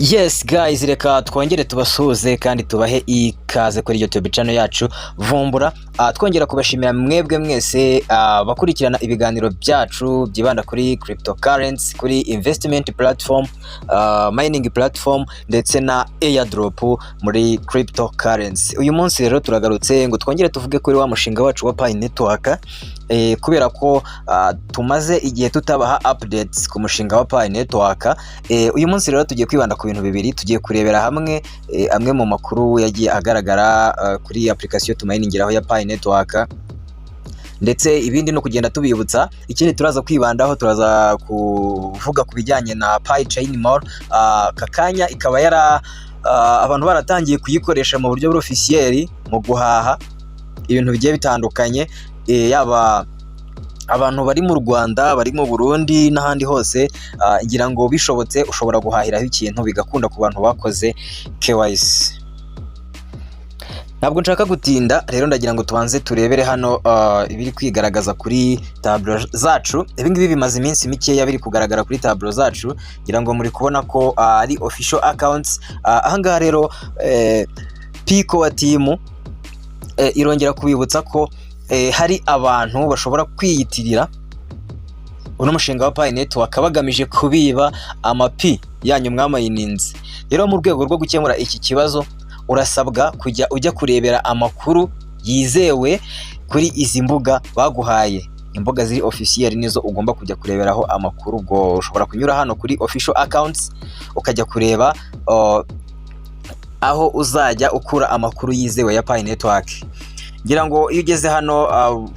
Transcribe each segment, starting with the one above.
Yes guys, reka twongere tubasuhuze kandi tubahe ikaze kuri YouTube channel yacu Vumbura. Twongera kubashimira mwebwe mwese bakurikirana ibiganiro byacu byibanda kuri cryptocurrency, kuri investment platform, mining platform ndetse na airdrop muri cryptocurrency. Uyu munsi rero turagarutse ngo twongere tuvuge kuri wa mushinga wacu wa Pi Network, kubera ko tumaze igihe tutabaha updates ku mushinga wa Pi Network. Uyu munsi rero tugiye kwibanda ku bintu bibiri. Tugiye kurebera hamwe amwe mu makuru yagiye agaragara kuri application tumayiningiraho ya Pi Network, ndetse ibindi no kugenda tubibutsa. Ikindi turaza kwibandaho, turaza kuvuga ku bijyanye na Pi CHAINMALL. Kakanya ikaba yara abantu baratangiye kuyikoresha mu buryo officiel mu guhaha ibintu bigiye bitandukanye, yaba abantu bari mu Rwanda, bari mu Burundi n'ahandi hose. Ngira ngo bishobotse ushobora guhahiraho ikintu bigakunda ku bantu bakoze KYC. Ntabwo nshaka gutinda rero, ndagira ngo tubanze turebere hano ibiri kwigaragaza kuri tableau zacu. Ibingibi bimaze iminsi mikeya biri kugaragara kuri tableau zacu, ngira ngo muri kubona ko ari official accounts. Ahangaha rero Pico wa team irongera kubibutsa ko hari abantu bashobora kwiyitirira uno mushinga wa Pi Network bagamije kubiba amapi yanyu mwamayininze. Rero mu rwego rwo gukemura iki kibazo, urasabwa kujya ujya kurebera amakuru yizewe kuri izi mbuga baguhaye. Imbuga ziri officiel nizo ugomba kujya kureberaho amakuru. Ubwo ushobora kunyura hano kuri official accounts ukajya kureba aho uzajya ukura amakuru yizewe ya Pi Network. Ngira ngo iyo ugeze hano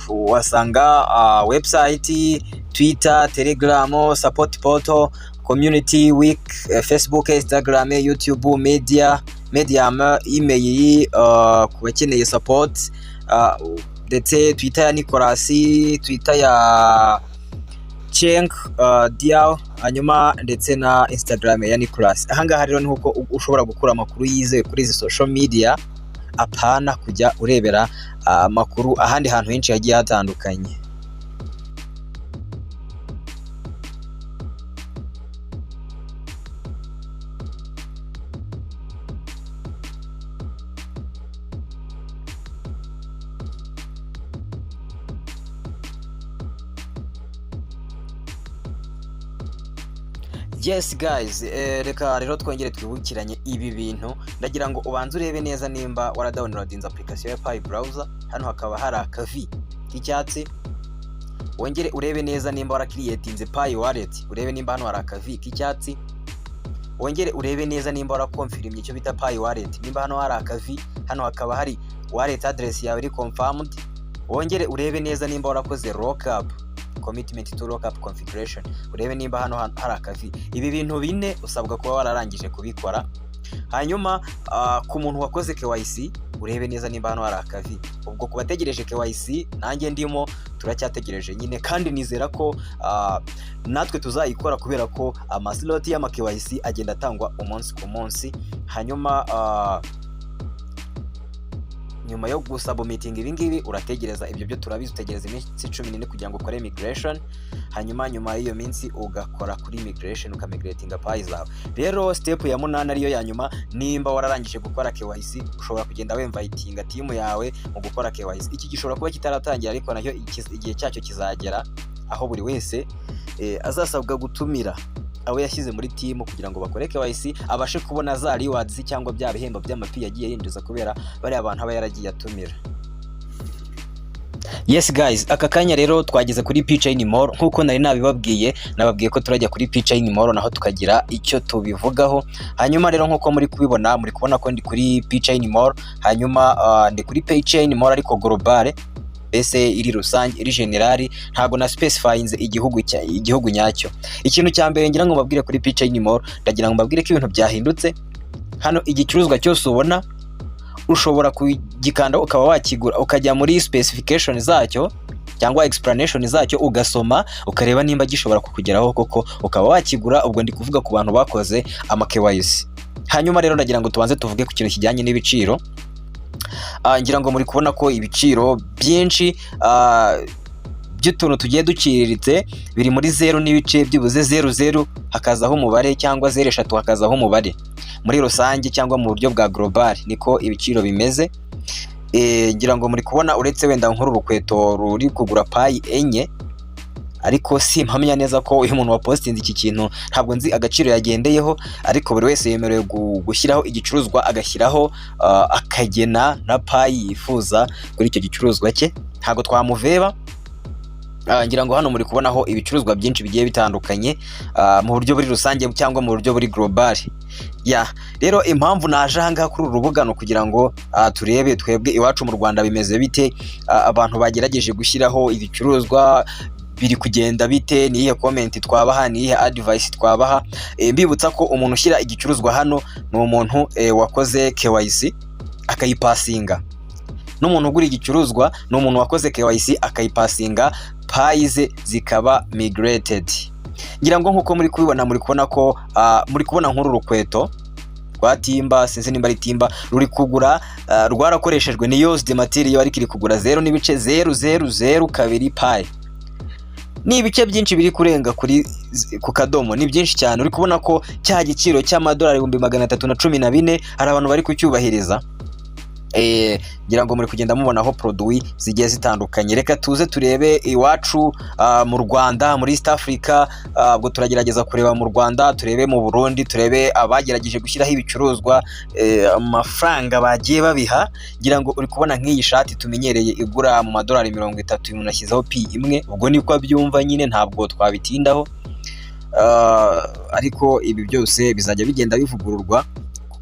wasanga website, Twitter, Telegram, support portal, community week, Facebook, Instagram, YouTube, Medium, email ku bakeneye support, ndetse Twitter ya Nicolas, Twitter ya Cheng Diao, hanyuma ndetse na Instagram ya Nicolas. Ahangaha rero niho ushobora gukura amakuru yizewe kuri izi social media, apana kujya urebera amakuru ahandi hantu henshi yagiye hatandukanye. Yes guys, reka rero twongere twibukiranye ibi bintu. Ndagira ngo ubanze urebe neza nimba waradownloadinze application ya Pi browser. Hano hakaba hari akavi k'icyatsi. Wongere urebe neza nimba warakreatinze Pi wallet, urebe nimba hano hari akavi k'icyatsi. Wongere urebe neza nimba warakonfirmye icyo bita Pi wallet, nimba hano hari akavi, hano hakaba hari wallet address yawe iri confirmed. Wongere urebe neza nimba warakoze lockup, commitment to lockup configuration, urebe nimba hano hari akavi. Ibi bintu bine usabwa kuba wararangije kubikora. Hanyuma ku muntu wakoze KYC, urebe neza nimba hano hari akavi. Ubwo kubategereje KYC, nanjye ndimo, turacyategereje nyine, kandi nizera ko natwe tuzayikora kubera ko amaslot y'ama KYC agenda atangwa umunsi ku munsi. Hanyuma nyuma yo gusubmitting ibingibi urategereza, ibyo byo turabizi, utegereza iminsi 14 kugira ngo ukore migration. Hanyuma nyuma y'iyo minsi ugakora kuri migration, ukamigratinga Pi zawe. Rero step ya 8 ariyo ya nyuma, nimba wararangije gukora KYC, ushobora kugenda wemvitinga team yawe mu gukora KYC. Iki gishobora kuba kitaratangira, ariko nayo igihe cyacyo kizagera aho buri wese azasabwa gutumira abo yashyize muri team kugira ngo bakore KYC, abashe kubona za rewards cyangwa bya bihembo by'amapi yagiye yinjiza kubera bari abantu aba yaragiye atumira. Yes guys, aka kanya rero twageze kuri Pi CHAINMALL. Nkuko nari nabibabwiye, nababwiye ko turajya kuri Pi CHAINMALL naho tukagira icyo tubivugaho. Hanyuma rero nkuko muri kubibona, muri kubona ko ndi kuri Pi CHAINMALL. Hanyuma ndi kuri Pi CHAINMALL ariko global, ese iri rusange, iri generali, ntago na specifyinze igihugu nyacyo. Ikintu cya mbere ngira ngo mbabwire kuri Pi CHAINMALL, ndagira ngo mbabwire ko ibintu byahindutse. Hano igicuruzwa cyose ubona ushobora kugikanda ukaba wakigura, ukajya muri specification zacyo cyangwa explanation zacyo ugasoma, ukareba nimba gishobora kukugeraho koko, ukaba wakigura. Ubwo ndi kuvuga ku bantu bakoze ama KYC. Hanyuma rero ndagira ngo tubanze tuvuge ku kintu kijyanye n'ibiciro. Ngira ngo muri kubona ko ibiciro byinshi by'utuntu tugiye duciriritse biri muri 0 n'ibice byibuze 00 hakazaho umubare cyangwa 03 hakazaho umubare. Muri rusange cyangwa mu buryo bwa global niko ibiciro bimeze. Ngira ngo muri kubona uretse wenda nkuru rukweto ruri kugura payi enye, ariko si mpamya neza ko uyu muntu wapostinze iki kintu ntabwo nzi agaciro yagendeyeho, ariko buri wese yemerewe gushyiraho igicuruzwa agashyiraho akagena na payi yifuza kuri icyo gicuruzwa cye, ntabwo twamuveba. Ngira ngo hano muri kubonaho ibicuruzwa byinshi bigiye bitandukanye mu buryo buri rusange cyangwa mu buryo buri global. Rero impamvu naje ahangaha kuri uru rubuga no kugira ngo turebe twebwe iwacu mu Rwanda bimeze bite, abantu bagerageje gushyiraho ibicuruzwa biri kugenda bite, ni ihe comment twabaha, ni ihe advice twabaha. Mbibutsa ko umuntu ushyira igicuruzwa hano ni umuntu wakoze KYC akayipasinga, n'umuntu ugura igicuruzwa ni umuntu wakoze KYC akayipasinga, payize zikaba migrated. Ngira ngo nkuko muri kubibona, muri kubona ko muri kubona nkuru rukweto rwa Timba, sinzi nimba ari Timba, ruri kugura rwarakoreshejwe ni used material, ariko iri kugura 0 n'ibice 00002 payi. Ni ibice byinshi biri kurenga ku kadomo, ni byinshi cyane. Uri kubona ko cya giciro cy'amadolari 314 hari abantu bari kucyubahiriza. Ngira ngo muri kugenda mubonaho produit zigiye zitandukanye. Reka tuze turebe iwacu mu Rwanda, muri East Africa. Ubwo turagerageza kureba mu Rwanda, turebe mu Burundi, turebe abagerageje gushyiraho ibicuruzwa, amafaranga bagiye babiha. Ngira ngo uri kubona nk'iyi shati tumenyereye igura mu madolari 30, umuntu ashyizeho pi imwe, ubwo niko abyumva nyine, ntabwo twabitindaho. Ariko ibi byose bizajya bigenda bivugururwa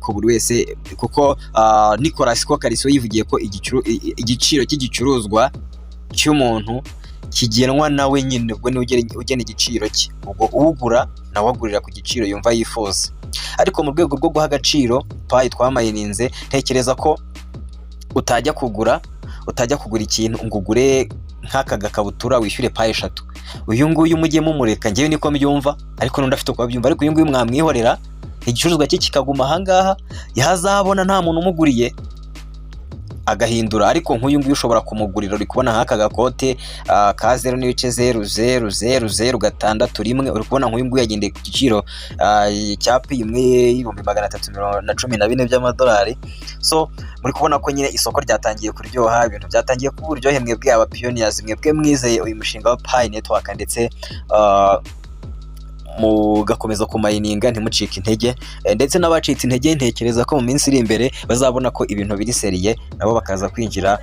ko buri wese, kuko Nicolas Kokariso yivugiye ko igiciro cy'igicuruzwa cy'umuntu kigenwa nawe nyine, ubwo ni ugena igiciro cye, ubwo ugura nawe agurira ku giciro yumva yifuza. Ariko mu rwego rwo guha agaciro payi twamayininze, ntekereza ko utajya kugura ikintu ngo ugure nk'aka gakabutura wishyure payi 3. Uyu nguyu mujye mumureka, ngewe niko mbyumva, ariko n'undi afite uko abyumva. Ariko uyu nguyu mwamwihorera, igicuruzwa cye kikaguma ahangaha, yazabona nta muntu umuguriye agahindura. Ariko nk'uyu nguyu ushobora kumugurira, uri kubona nk'aka gakote ka 0 n'ibice 00006 uri kubona nk'uyu nguyu yagendeye ku giciro cya pi imwe 314 by'amadolari. So muri kubona ko nyine isoko ryatangiye kuryoha, ibintu byatangiye kuba uburyohe. Mwebwe aba pioneers, mwebwe mwizeye uyu mushinga wa Pi Network, ndetse mugakomeza kumayininga, ntimucike intege. Ndetse n'abacitse intege, ntekereza ko mu minsi iri imbere bazabona ko ibintu biri seriye, nabo bakaza kwinjira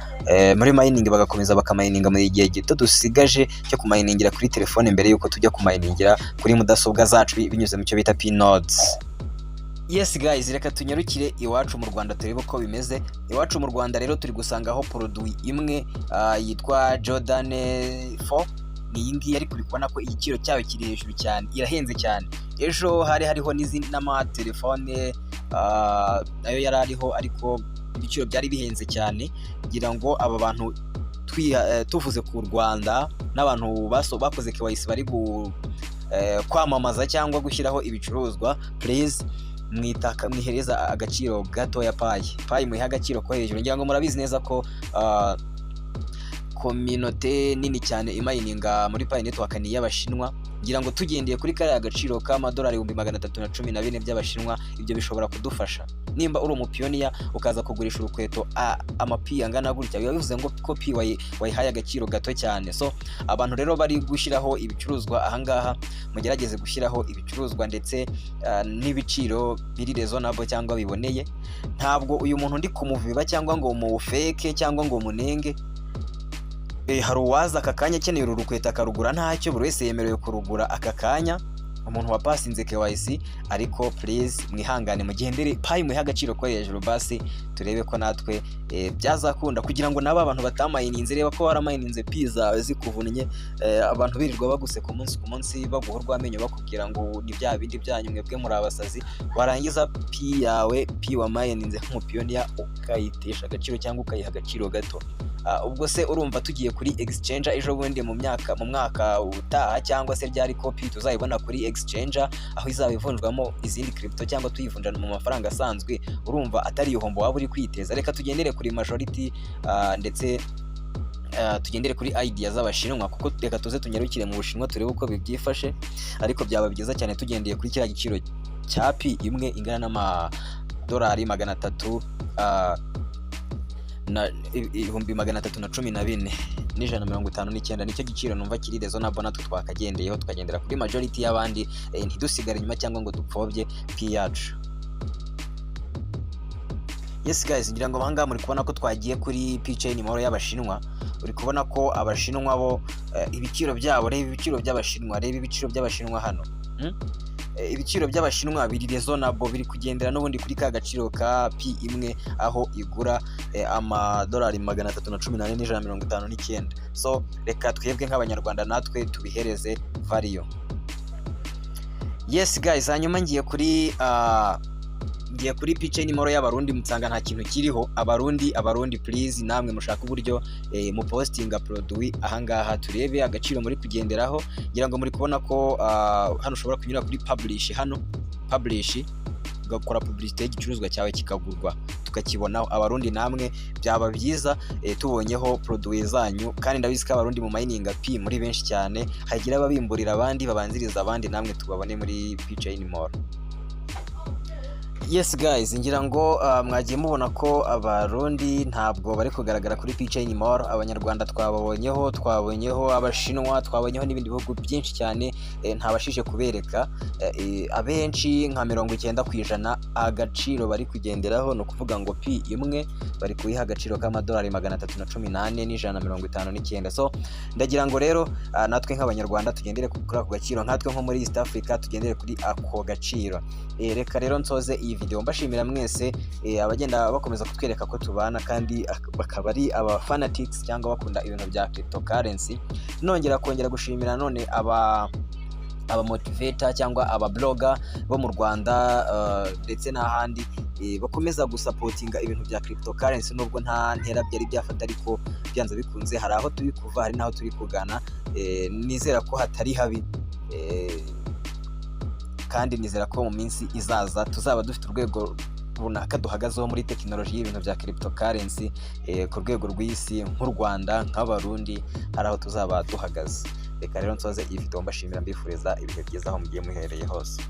muri mining, bagakomeza bakamayininga mu gihe gito dusigaje cyo kumayiningira kuri telefone, mbere yuko tujya kumayiningira kuri mudasobwa zacu binyuze mu cyo bita P-nodes. Yes guys, reka tunyarukire iwacu mu Rwanda turebe uko bimeze. Iwacu mu Rwanda rero turi gusangaho produit imwe yitwa Jordan 4. Ni iyi ngiyi, ariko uri kubona ko igiciro cyayo kiri hejuru cyane, irahenze cyane. Ejo hariho n'izindi n'amatelefone nayo yari ariho, ariko ibiciro byari bihenze cyane. Ngira ngo aba bantu tuvuze ku Rwanda n'abantu bakoze KYC bari kwamamaza cyangwa gushyiraho ibicuruzwa, please mwihereza agaciro gato ya payi muha agaciro ko hejuru. Ngira ngo murabizi neza ko community nini cyane imayininga muri Pi Network ni y'Abashinwa. Ngira ngo tugendeye kuri kare agaciro k'amadolari 314 by'Abashinwa, ibyo bishobora kudufasha. Nimba uri umupioneer ukaza kugurisha urukweto amapi angana gutya, biba bivuze ngo ko pi wayihaye agaciro gato cyane. So abantu rero bari gushyiraho ibicuruzwa ahangaha, mugerageze gushyiraho ibicuruzwa ndetse n'ibiciro biri reasonable cyangwa biboneye. Ntabwo uyu muntu ndi kumuviba cyangwa ngo mu fake cyangwa ngo munenge. Hari uwaza aka kanya akeneye uru rukweto akarugura, ntacyo, buri wese yemerewe kurugura aka kanya, umuntu wapasinze KYC. Ariko please mwihangane, mugendere payi muhe agaciro ko hejuru, basi turebe ko natwe byazakunda, kugira ngo nabo abantu batamayininze, reba ko waramayininze pi zawe zikuvunnye, abantu birirwa baguse ku munsi baguha urw'amenyo bakubwira ngo ni bya bindi byanyu, mwebwe muri abasazi. Warangiza pi yawe, pi wamayininze nk'umupioneer, ukayitesha agaciro cyangwa ukayiha agaciro gato. Ubwo se urumva tugiye kuri exchange ejo bundi mu mwaka utaha, cyangwa se ryari copy tuzayibona kuri exchange aho izaba ivunjwamo izindi crypto, cyangwa tuyivunjana mu mafaranga asanzwe? Urumva atari ihombo waba uri kwiteza. Reka tugendere kuri majority ndetse tugendere kuri idea z'abashinwa, kuko reka tuze tunyarukire mu Bushinwa turebe uko bibyifashe, ariko byaba byiza cyane tugendeye kuri kiriya giciro cya pi imwe ingana n'amadolari 300 na 314 n'ijana 159. Nicyo giciro numva kiri reasonable natwe twakagendeyeho tukagendera kuri majority y'abandi, ntidusigare inyuma cyangwa ngo dupfobye pi yacu. Yes guys, ngira ngo banga muri kubona ko twagiye kuri CHAINMALL y'abashinwa. Uri kubona ko abashinwa bo ibiciro byabo, reba ibiciro by'abashinwa, reba ibiciro by'abashinwa hano. Ibiciro by'abashinwa biri reasonable, biri kugendera n'ubundi kuri ka gaciro ka pi imwe, aho igura amadolari 314 n'ijana 159. So reka twebwe nk'abanyarwanda natwe tubihereze value. Yes guys, hanyuma ngiye kuri CHAINMALL y'abarundi, mutsanga nta kintu kiriho. Abarundi please, namwe mushaka uburyo mu postinga produit ahangaha, turebe agaciro muri kugenderaho. Ngira ngo muri kubona ko hano ushobora kunyura kuri publish, hano publish ugakora publicité y'igicuruzwa cyawe kikagurwa tukakibonaho. Abarundi namwe byaba byiza tubonyeho produit zanyu, kandi ndabizi ko abarundi mu mining pi muri benshi cyane, hagira ababimburira abandi babanziriza abandi, namwe tubabone muri CHAINMALL. Yes guys, ngira ngo mwagiye mubona ko abarundi ntabwo bari kugaragara kuri CHAINMALL. Abanyarwanda twabonyeho abashinwa, twabonyeho n'ibindi bihugu byinshi cyane, ntabashije kubereka. Abenshi nka 90% agaciro bari kugenderaho no kuvuga ngo pi imwe bari kuyiha agaciro k'amadolari 318 n'ijana 159. So ndagira ngo rero natwe nk'abanyarwanda tugendere kuri ako gaciro, nkatwe nko muri East Africa tugendere kuri ako gaciro. Reka rero nsoze iyi video mbashimira mwese abagenda bakomeza kutwereka ko tubana, kandi bakaba ari aba fanatics cyangwa bakunda ibintu bya cryptocurrency. Nongera gushimira none aba motivator cyangwa aba blogger bo mu Rwanda ndetse n'ahandi bakomeza gusapotinga ibintu bya cryptocurrency, nubwo nta ntera byari byafata, ariko byanze bikunze hari aho turi kuva, hari naho turi kugana. Nizera ko hatari habi, kandi nizera ko mu minsi izaza tuzaba dufite urwego runaka duhagazeho muri tekinoloji y'ibintu bya cryptocurrency ku rwego rw'isi, nk'u Rwanda nk'abarundi hari aho tuzaba duhagaze. Reka rero nsoze iyi video mbashimira, mbifuriza ibihe byiza aho mugiye muhereye hose.